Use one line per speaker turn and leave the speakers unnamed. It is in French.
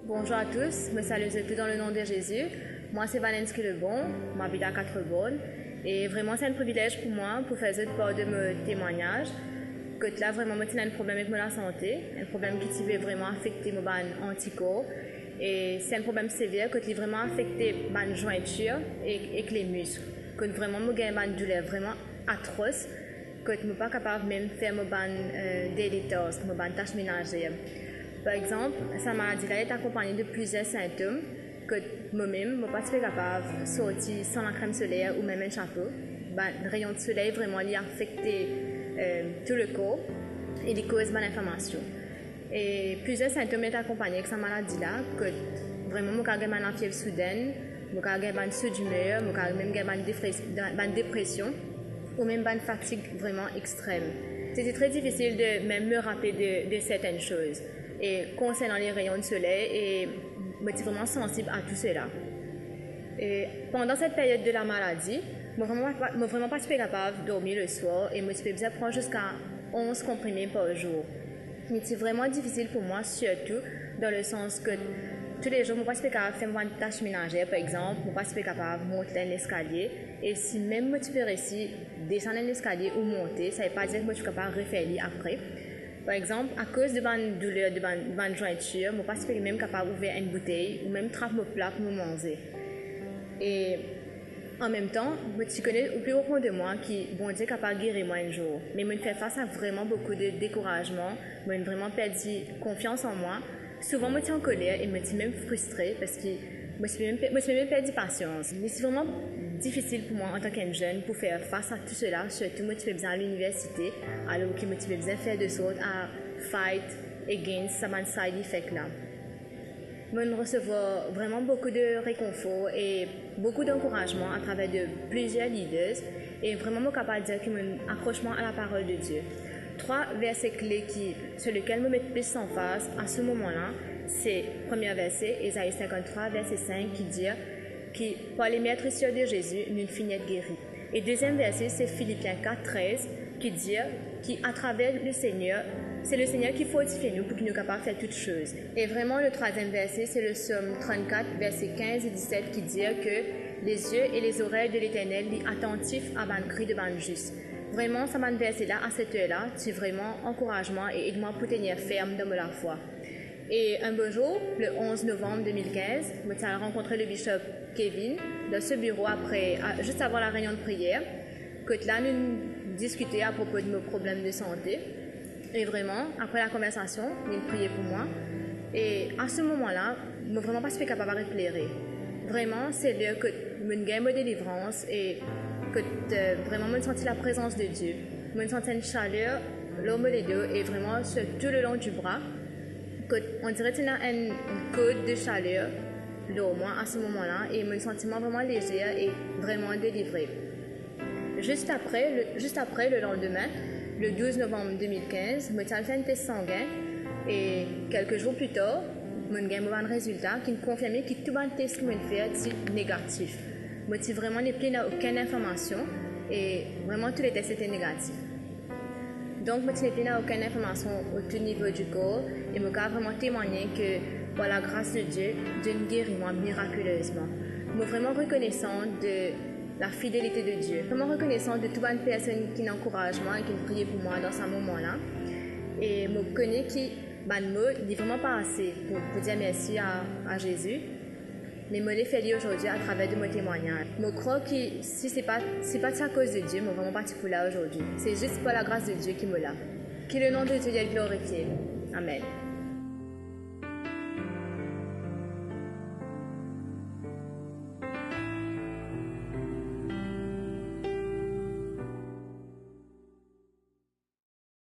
Bonjour à tous, je me salue tous dans le nom de Jésus. Moi, c'est Valensky Lebon, je m'habite à Quatre-Bornes. Et vraiment, c'est un privilège pour moi pour faire part de mon témoignage. Que là, vraiment, j'ai un problème avec la santé, un problème qui veut vraiment affecter mon anticorps. Et c'est un problème sévère qui a vraiment affecté ma jointure et les muscles. Que vraiment, j'ai une douleur vraiment atroce. Que je ne suis pas capable même de faire mes daily tasks, mes tâches ménagères. Par exemple, cette maladie-là est accompagnée de plusieurs symptômes que moi-même, je ne suis pas capable de sortir sans la crème solaire ou même un chapeau. Le rayon de soleil vraiment affecté tout le corps et il cause mal inflammation. Et plusieurs symptômes sont accompagnés de cette maladie-là, que vraiment, je peux avoir une fièvre soudaine, je peux avoir une saut d'humeur, je peux même avoir une dépression ou même une fatigue vraiment extrême. C'était très difficile de même me rappeler de certaines choses. Et concernant les rayons de soleil, et je suis vraiment sensible à tout cela. Et pendant cette période de la maladie, je ne suis vraiment pas capable de dormir le soir et je suis besoin de prendre jusqu'à 11 comprimés par jour. C'est vraiment difficile pour moi, surtout dans le sens que tous les jours, je ne suis pas capable de faire une tâche ménagère, par exemple, je ne suis pas capable de monter un escalier. Et si même je peux réussir à descendre un escalier ou monter, ça ne veut pas dire que je suis capable de refaire après. Par exemple, à cause de ma douleur de ma jointure, je ne suis pas même capable d'ouvrir une bouteille ou même trapper mon plat pour me manger. Et en même temps, je connais au plus profond de moi qui, bon Dieu, est capable de guérir moi un jour. Mais je fais face à vraiment beaucoup de découragement, je vraiment perdu confiance en moi. Souvent, je suis en colère et je suis même frustrée parce que je suis même perdu patience. Mais c'est vraiment difficile pour moi en tant qu'un jeune pour faire face à tout cela, surtout moi qui besoin à l'université, alors que moi qui besoin faire de sorte à fight against some side effect là. Je recevoir vraiment beaucoup de réconfort et beaucoup d'encouragement à travers de plusieurs leaders et vraiment je suis capable de dire que mon accrochement à la parole de Dieu. 3 versets clés sur lesquels je me mets plus en face à ce moment-là, c'est le premier verset, Ésaïe 53, verset 5, qui dit qui, par les maîtres de Jésus, nous finissons guéris. Et deuxième verset, c'est Philippiens 4, 13, qui dit qu'à travers le Seigneur, c'est le Seigneur qui fortifie nous pour qu'il nous capable de faire toutes choses. Et vraiment, le troisième verset, c'est le Psaume 34, verset 15 et 17, qui dit que les yeux et les oreilles de l'Éternel sont attentifs à mon cri de mon juste. Vraiment, ça m'a verset-là, à cette heure-là, c'est vraiment encouragement et aide-moi pour tenir ferme dans la foi. Et un beau jour, le 11 novembre 2015, je suis rencontré le bishop Kevin dans ce bureau juste avant la réunion de prière, que là nous discutions à propos de nos problèmes de santé. Et vraiment, après la conversation, il priait pour moi. Et à ce moment-là, je ne suis vraiment pas capable de pleurer. Vraiment, c'est là que je gagne ma délivrance et que vraiment je sens la présence de Dieu. Je sens une chaleur, l'homme les deux, et vraiment sur tout le long du bras. On dirait qu'il y a une côte de chaleur là au moins à ce moment-là et mon sentiment vraiment léger et vraiment délivré. Juste après, le lendemain, le 12 novembre 2015, je me suis fait un test sanguin et quelques jours plus tard, je me suis un résultat qui me confirmait que tout le test que je me fait est négatif. Je suis vraiment plein d'aucune information et vraiment tous les tests étaient négatifs. Donc, je n'ai aucune information au tout niveau du corps et je peux vraiment témoigner que, par la grâce de Dieu, Dieu nous guérit moi miraculeusement. Je suis vraiment reconnaissant de la fidélité de Dieu. Je suis vraiment reconnaissant de toute une personne qui m'encourage et qui priait pour moi dans ce moment-là. Et je connais que mon mot n'est vraiment pas assez pour dire merci à Jésus. Mais je l'ai fait aujourd'hui à travers de mon témoignage. Je crois que si ce n'est pas à cause de Dieu, je ne suis vraiment pas là aujourd'hui. C'est juste pour la grâce de Dieu qui me l'a. Que le nom de Dieu est glorifié. Amen.